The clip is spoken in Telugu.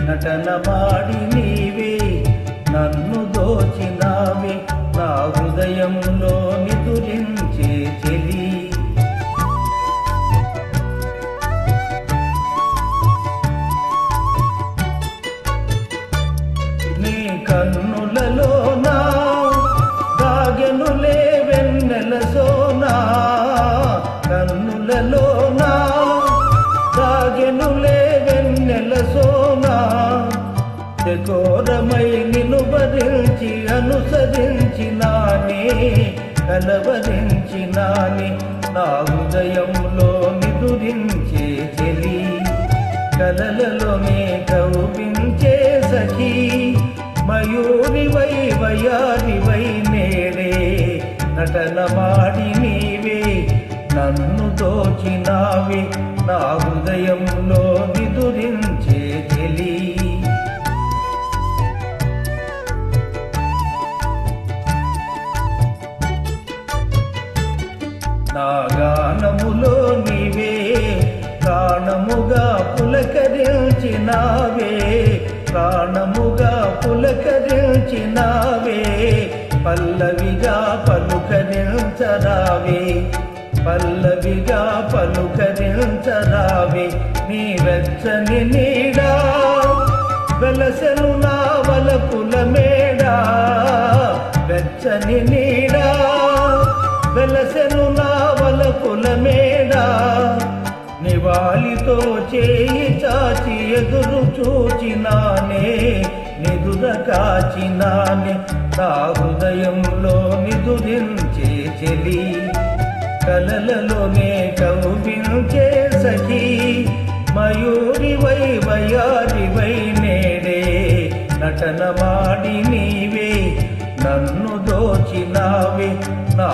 నటనమాడి నీవే నన్ను దోచినావే నా హృదయంలో నిదురించే చెలి నీ కన్నులలో నా దాగెనులే వెన్నెల సోనా కన్నులలో నా దాగెనులే వెన్నెల సోనా చకోరమై నిన్ను భరించి అనుసరించినానే కలవరించినానే నా హృదయంలో నిదురించే చెలి కలలలోనే కౌపించే సఖీ మయూరివై వయారివై నేడే నటనమాడి నీవే నన్ను దోచినావే నా హృదయంలో నిదురించే చెలి నా గానములో నీవే ప్రాణముగా పులకరించినావే ప్రాణముగా పులకరించినావే పల్లవిగా పలుకరించరావే పల్లవిగా పలుకరించరావే నీ వెచ్చని నీడా వెలసెను నా వలపుల మేడా వెచ్చని నీడా వెలసెను నా వలపుల మేడా నివాళితో చేయి చాచి ఎదురు చూచినానే నిదుర కాచినానే నా హృదయంలో నిదురించే చెలి కలలలోనే కౌపించే సఖీ మయూరివై వయారివై నేడే నటనమాడి నీవే నన్ను దోచినావే నా